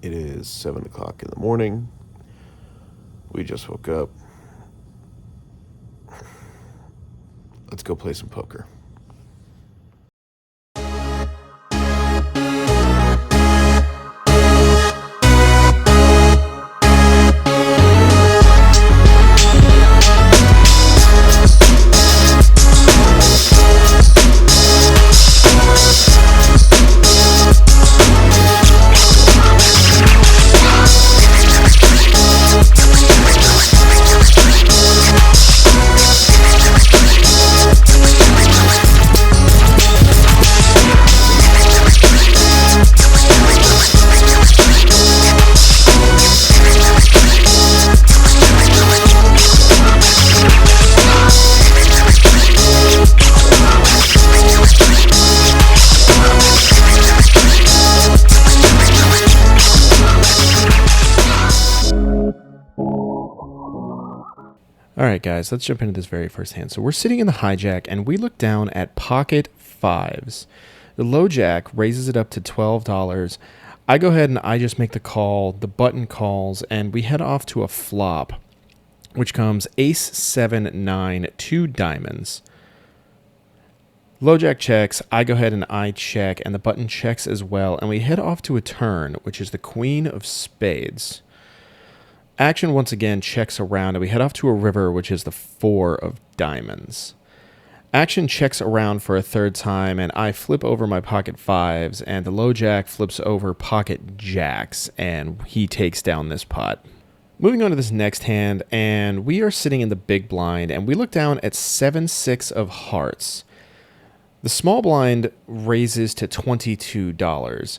It is 7 o'clock in the morning. We just woke up. Let's go play some poker. Alright guys, let's jump into this very first hand. So we're sitting in the hijack and we look down at pocket fives. The low jack raises it up to $12. I go ahead and I just make the call, the button calls, and we head off to a flop, which comes ace, 7, 9, 2 diamonds. Low jack checks, I go ahead and I check, and the button checks as well, and we head off to a turn, which is the queen of spades. Action once again checks around, and we head off to a river, which is the 4 of diamonds. Action checks around for a third time, and I flip over my pocket fives, and the low jack flips over pocket jacks, and he takes down this pot. Moving on to this next hand, and we are sitting in the big blind, and we look down at 7, 6 of hearts. The small blind raises to $22.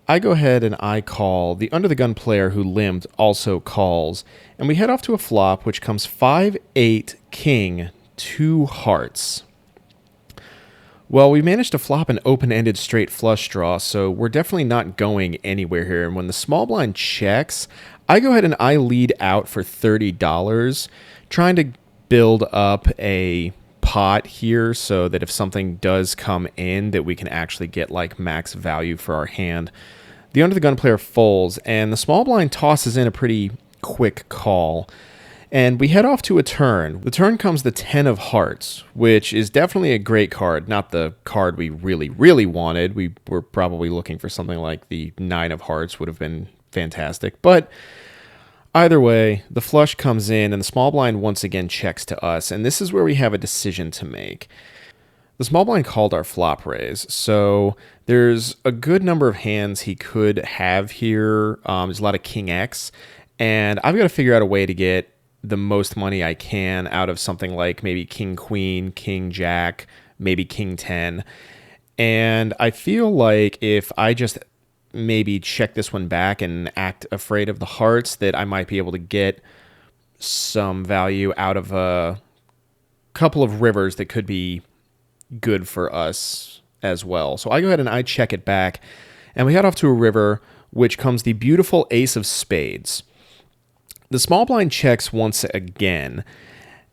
I go ahead and I call. The under the gun player who limped also calls, and we head off to a flop, which comes 5, 8, king, 2 hearts. Well, we managed to flop an open-ended straight flush draw, so we're definitely not going anywhere here. And when the small blind checks, I go ahead and I lead out for $30, trying to build up a pot here so that if something does come in that we can actually get like max value for our hand. The under the gun player folds, and the small blind tosses in a pretty quick call, and we head off to a turn. The turn comes the 10 of hearts, which is definitely a great card, not the card we really wanted. We were probably looking for something like the 9 of hearts would have been fantastic, but either way, the flush comes in, and the small blind once again checks to us, and this is where we have a decision to make. The small blind called our flop raise, so there's a good number of hands he could have here. There's a lot of king X, and I've got to figure out a way to get the most money I can out of something like maybe king queen, king jack, maybe king 10. And I feel like if I just maybe check this one back and act afraid of the hearts, that I might be able to get some value out of a couple of rivers that could be good for us as well. So I go ahead and I check it back, and we head off to a river, which comes the beautiful ace of spades. The small blind checks once again,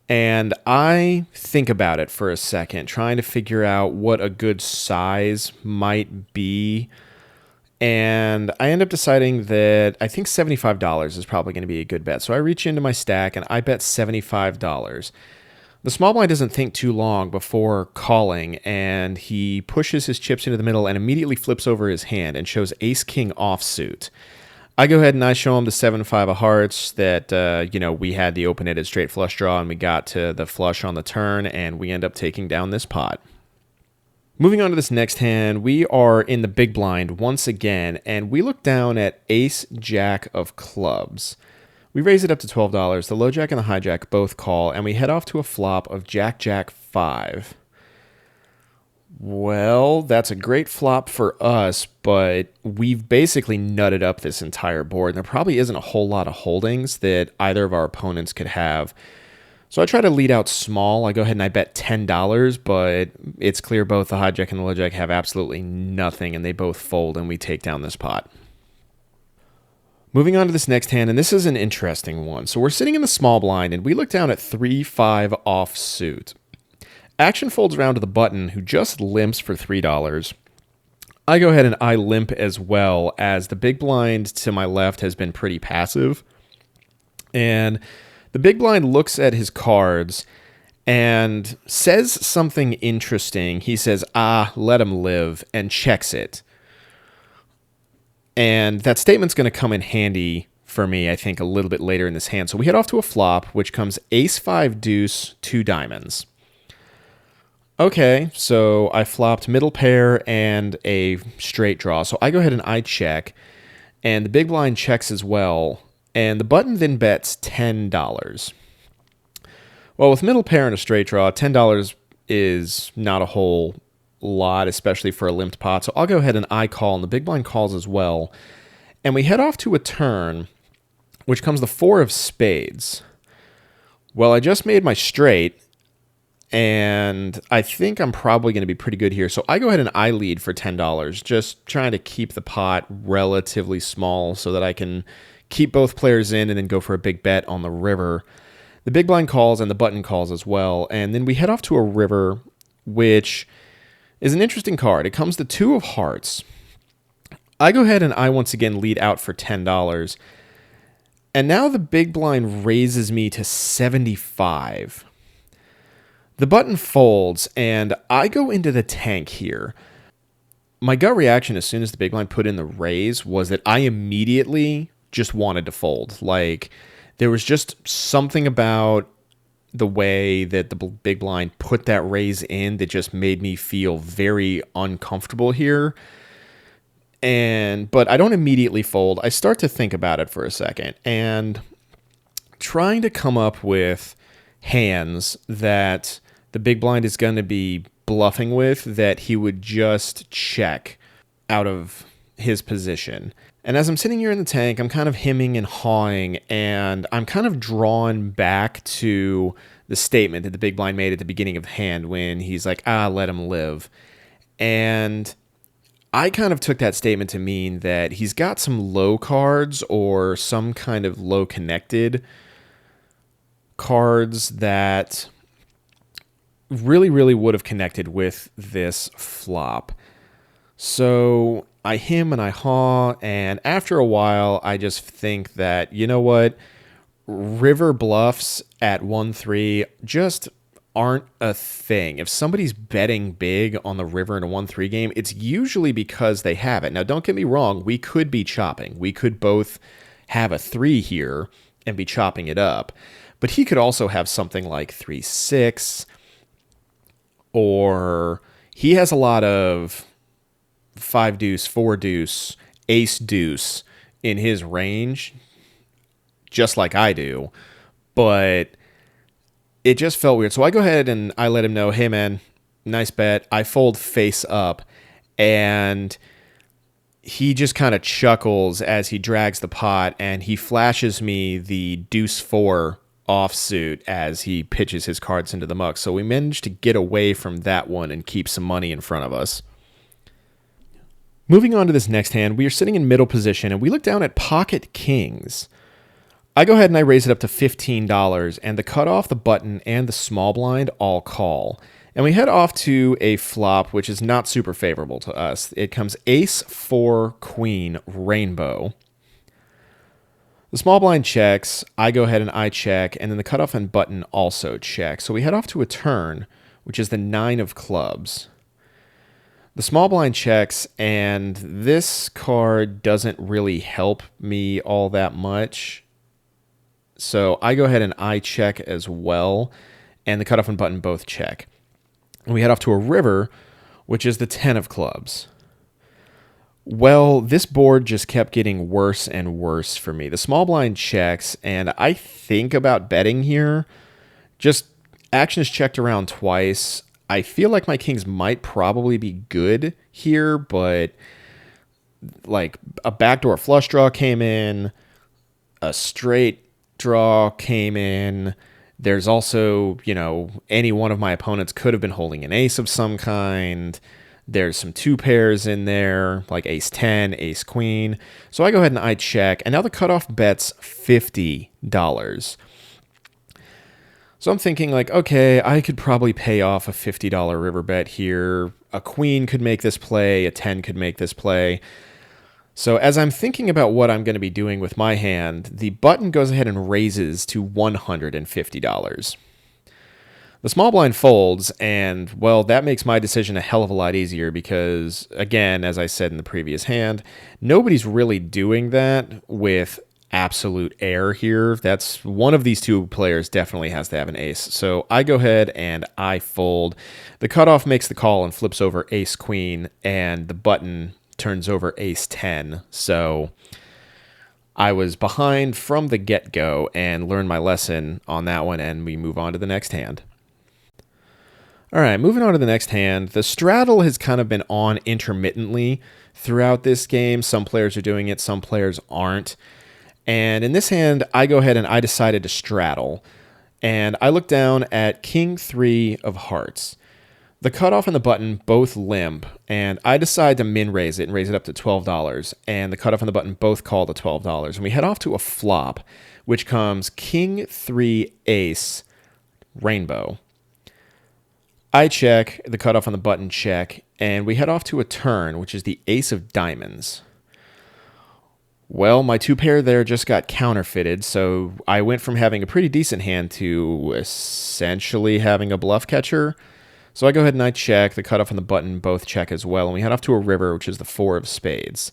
and I think about it for a second, trying to figure out what a good size might be. And I end up deciding that I think $75 is probably going to be a good bet. So I reach into my stack and I bet $75. The small blind doesn't think too long before calling, and he pushes his chips into the middle and immediately flips over his hand and shows ace-king offsuit. I go ahead and I show him the 7-5 of hearts that, we had the open-ended straight flush draw, and we got to the flush on the turn, and we end up taking down this pot. Moving on to this next hand, we are in the big blind once again, and we look down at ace-jack of clubs. We raise it up to $12. The low jack and the hijack both call, and we head off to a flop of jack-jack 5. Well, that's a great flop for us, but we've basically nutted up this entire board. There probably isn't a whole lot of holdings that either of our opponents could have. So I try to lead out small. I go ahead and I bet $10, but it's clear both the hijack and the low jack have absolutely nothing, and they both fold, and we take down this pot. Moving on to this next hand, and this is an interesting one. So we're sitting in the small blind, and we look down at 3-5 offsuit. Action folds around to the button, who just limps for $3. I go ahead and I limp as well, as the big blind to my left has been pretty passive. And the big blind looks at his cards and says something interesting. He says, let him live, and checks it. And that statement's going to come in handy for me, I think, a little bit later in this hand. So we head off to a flop, which comes ace 5 deuce 2 diamonds. Okay, so I flopped middle pair and a straight draw. So I go ahead and I check, and the big blind checks as well. And the button then bets $10. Well, with middle pair and a straight draw, $10 is not a whole lot, especially for a limped pot. So I'll go ahead and I call, and the big blind calls as well. And we head off to a turn, which comes the 4 of spades. Well, I just made my straight, and I think I'm probably going to be pretty good here. So I go ahead and I lead for $10, just trying to keep the pot relatively small so that I can keep both players in and then go for a big bet on the river. The big blind calls and the button calls as well. And then we head off to a river, which is an interesting card. It comes the 2 of hearts. I go ahead and I once again lead out for $10. And now the big blind raises me to 75. The button folds, and I go into the tank here. My gut reaction as soon as the big blind put in the raise was that I immediately just wanted to fold. Like, there was just something about the way that the big blind put that raise in that just made me feel very uncomfortable here. But I don't immediately fold. I start to think about it for a second, and trying to come up with hands that the big blind is going to be bluffing with that he would just check out of his position. And as I'm sitting here in the tank, I'm kind of hemming and hawing, and I'm kind of drawn back to the statement that the big blind made at the beginning of the hand when he's like, let him live. And I kind of took that statement to mean that he's got some low cards or some kind of low connected cards that really, really would have connected with this flop. So I hem and I haw, and after a while, I just think that, you know what, river bluffs at 1-3 just aren't a thing. If somebody's betting big on the river in a 1-3 game, it's usually because they have it. Now, don't get me wrong, we could be chopping. We could both have a 3 here and be chopping it up, but he could also have something like 3-6, or he has a lot of 5 deuce, 4 deuce, ace deuce in his range, just like I do, but it just felt weird. So I go ahead and I let him know, hey man, nice bet. I fold face up, and he just kind of chuckles as he drags the pot, and he flashes me the deuce 4 offsuit as he pitches his cards into the muck. So we managed to get away from that one and keep some money in front of us. Moving on to this next hand, we are sitting in middle position, and we look down at pocket kings. I go ahead and I raise it up to $15, and the cutoff, the button, and the small blind all call. And we head off to a flop, which is not super favorable to us. It comes ace 4 queen rainbow. The small blind checks, I go ahead and I check, and then the cutoff and button also check. So we head off to a turn, which is the 9 of clubs. The small blind checks, and this card doesn't really help me all that much. So I go ahead and I check as well, and the cutoff and button both check. And we head off to a river, which is the 10 of clubs. Well, this board just kept getting worse and worse for me. The small blind checks, and I think about betting here. Just action is checked around twice. I feel like my kings might probably be good here, but like a backdoor flush draw came in, a straight draw came in. There's also, any one of my opponents could have been holding an ace of some kind. There's some 2 pairs in there, like ace 10, ace queen. So I go ahead and I check, and now the cutoff bet's $50. So I'm thinking like, okay, I could probably pay off a $50 river bet here. a queen could make this play, a 10 could make this play. So as I'm thinking about what I'm going to be doing with my hand, the button goes ahead and raises to $150. The small blind folds, and, well, that makes my decision a hell of a lot easier because, again, as I said in the previous hand, nobody's really doing that with absolute air here. That's one of these two players definitely has to have an ace. So I go ahead and I fold. The cutoff makes the call and flips over ace queen, and the button turns over ace 10. So I was behind from the get-go and learned my lesson on that one, and we move on to the next hand. All right, moving on to the next hand. The straddle has kind of been on intermittently throughout this game. Some players are doing it, some players aren't. And in this hand, I go ahead and I decided to straddle. And I look down at king 3 of hearts. The cutoff and the button both limp, and I decide to min raise it and raise it up to $12. And the cutoff and the button both call to $12. And we head off to a flop, which comes king 3 ace rainbow. I check, the cutoff on the button check, and we head off to a turn, which is the ace of diamonds. Well, my two pair there just got counterfeited, so I went from having a pretty decent hand to essentially having a bluff catcher. So I go ahead and I check, the cutoff and the button both check as well, and we head off to a river, which is the 4 of spades.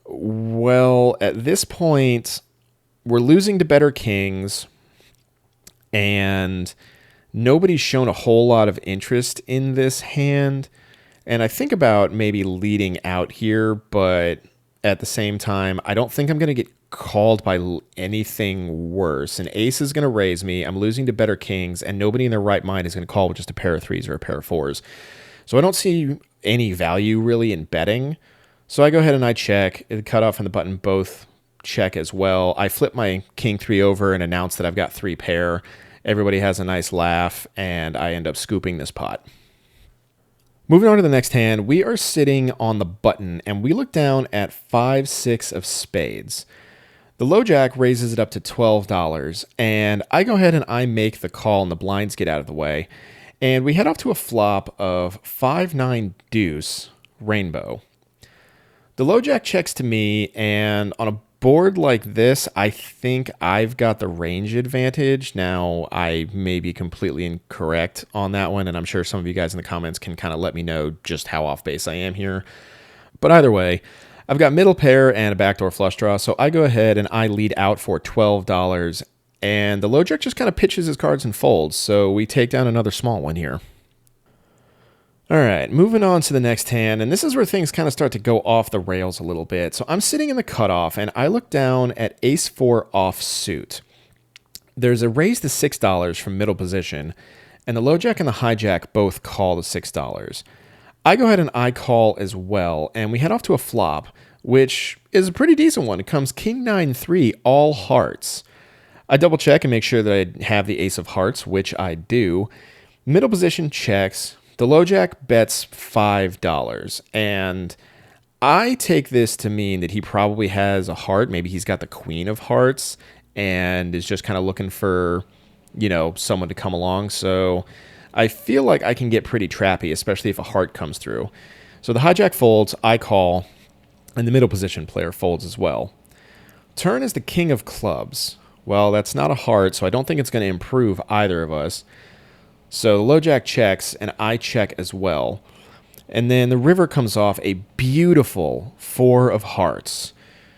Well, at this point, we're losing to better kings, and nobody's shown a whole lot of interest in this hand, and I think about maybe leading out here, but at the same time, I don't think I'm going to get called by anything worse. An ace is going to raise me, I'm losing to better kings, and nobody in their right mind is going to call with just a pair of 3s or a pair of 4s. So I don't see any value really in betting. So I go ahead and I check. The cutoff and the button both check as well. I flip my king 3 over and announce that I've got 3 pair. Everybody has a nice laugh, and I end up scooping this pot. Moving on to the next hand, we are sitting on the button, and we look down at 5-6 of spades. The low jack raises it up to $12, and I go ahead and I make the call, and the blinds get out of the way. And we head off to a flop of 5-9 deuce rainbow. The low jack checks to me, and on a board like this, I think I've got the range advantage. Now, I may be completely incorrect on that one, and I'm sure some of you guys in the comments can kind of let me know just how off base I am here. But either way, I've got middle pair and a backdoor flush draw, so I go ahead and I lead out for $12, and the low jack just kind of pitches his cards and folds, so we take down another small one here. All right, moving on to the next hand, and this is where things kind of start to go off the rails a little bit. So I'm sitting in the cutoff, and I look down at ace 4 offsuit. There's a raise to $6 from middle position, and the low jack and the hijack both call to $6. I go ahead and I call as well, and we head off to a flop, which is a pretty decent one. It comes king 9-3 all hearts. I double check and make sure that I have the ace of hearts, which I do. Middle position checks. The low jack bets $5, and I take this to mean that he probably has a heart. Maybe he's got the queen of hearts and is just kind of looking for, someone to come along. So I feel like I can get pretty trappy, especially if a heart comes through. So the hijack folds, I call, and the middle position player folds as well. Turn is the king of clubs. Well, that's not a heart, so I don't think it's going to improve either of us. So the low jack checks, and I check as well. And then the river comes off a beautiful 4 of hearts.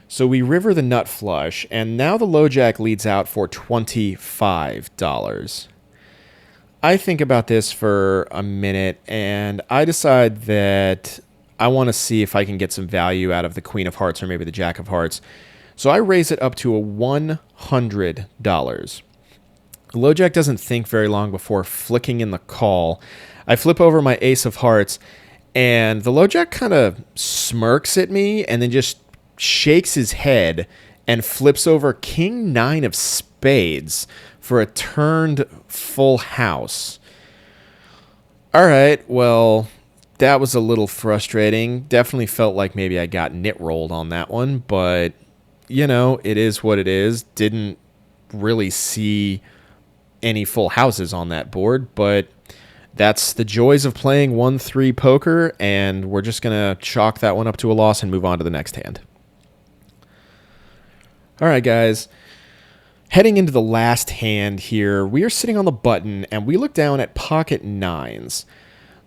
So we river the nut flush, and now the low jack leads out for $25. I think about this for a minute, and I decide that I want to see if I can get some value out of the queen of hearts or maybe the jack of hearts. So I raise it up to a $100. The low jack doesn't think very long before flicking in the call. I flip over my ace of hearts, and the low jack kind of smirks at me and then just shakes his head and flips over king 9 of spades for a turned full house. All right, well, that was a little frustrating. Definitely felt like maybe I got nit rolled on that one, but, it is what it is. Didn't really see any full houses on that board, but that's the joys of playing 1-3 poker, and we're just going to chalk that one up to a loss and move on to the next hand. All right, guys. Heading into the last hand here, we are sitting on the button, and we look down at pocket nines.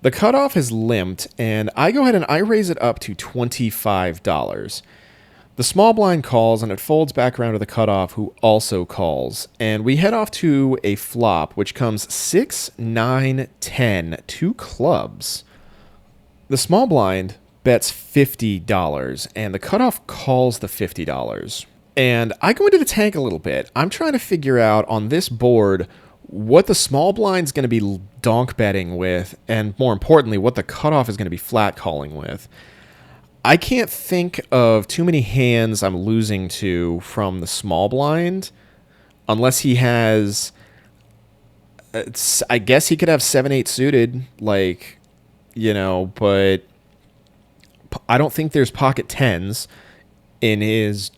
The cutoff is limped, and I go ahead and I raise it up to $25. The small blind calls, and it folds back around to the cutoff, who also calls. And we head off to a flop, which comes 6, 9, 10, 2 clubs. The small blind bets $50, and the cutoff calls the $50. And I go into the tank a little bit. I'm trying to figure out on this board what the small blind's going to be donk betting with, and more importantly, what the cutoff is going to be flat calling with. I can't think of too many hands I'm losing to from the small blind, unless he has, I guess he could have 7-8 suited, like, you know, but I don't think there's pocket tens in his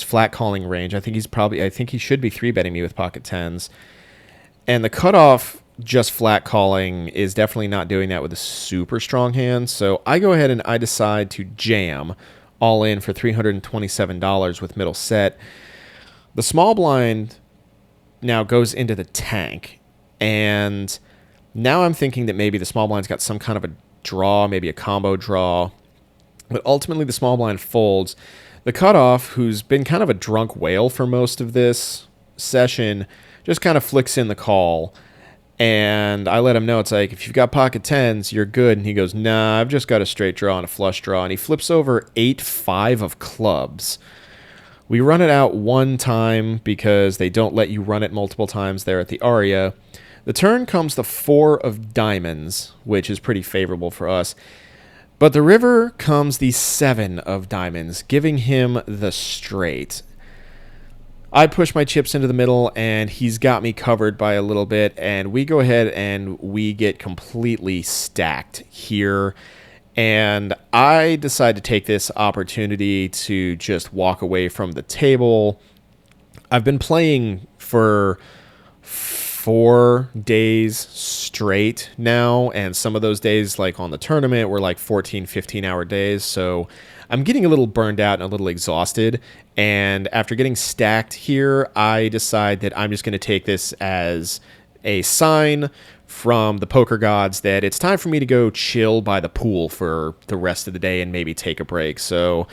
flat calling range. I think he should be 3-betting me with pocket tens. And the cutoff just flat calling is definitely not doing that with a super strong hand. So I go ahead and I decide to jam all in for $327 with middle set. The small blind now goes into the tank. And now I'm thinking that maybe the small blind's got some kind of a draw, maybe a combo draw. But ultimately the small blind folds. The cutoff, who's been kind of a drunk whale for most of this session, just kind of flicks in the call. And I let him know, it's like, if you've got pocket tens, you're good. And he goes, nah, I've just got a straight draw and a flush draw. And he flips over 8-5 of clubs. We run it out one time because they don't let you run it multiple times there at the Aria. The turn comes the 4 of diamonds, which is pretty favorable for us. But the river comes the 7 of diamonds, giving him the straight. I push my chips into the middle, and he's got me covered by a little bit, and we go ahead and we get completely stacked here. And I decide to take this opportunity to just walk away from the table. I've been playing for 4 days straight now, and some of those days, like on the tournament, were like 14, 15-hour days, so I'm getting a little burned out and a little exhausted. And after getting stacked here, I decide that I'm just going to take this as a sign from the poker gods that it's time for me to go chill by the pool for the rest of the day and maybe take a break. So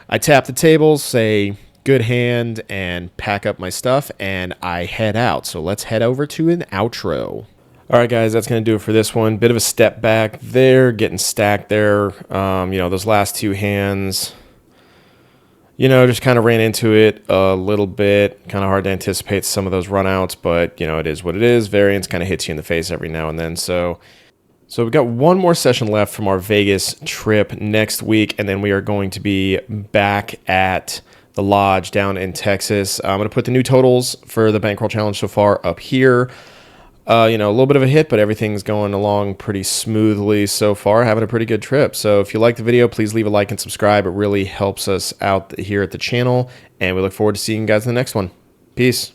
I tap the tables, say good hand, and pack up my stuff, and I head out. So let's head over to an outro. All right, guys, that's going to do it for this one. Bit of a step back there, getting stacked there. Those last 2 hands, just kind of ran into it a little bit. Kind of hard to anticipate some of those runouts, but, it is what it is. Variance kind of hits you in the face every now and then. So we've got one more session left from our Vegas trip next week, and then we are going to be back at the lodge down in Texas. I'm going to put the new totals for the Bankroll Challenge so far up here. A little bit of a hit, but everything's going along pretty smoothly so far. Having a pretty good trip. So if you like the video, please leave a like and subscribe. It really helps us out here at the channel, and we look forward to seeing you guys in the next one. Peace.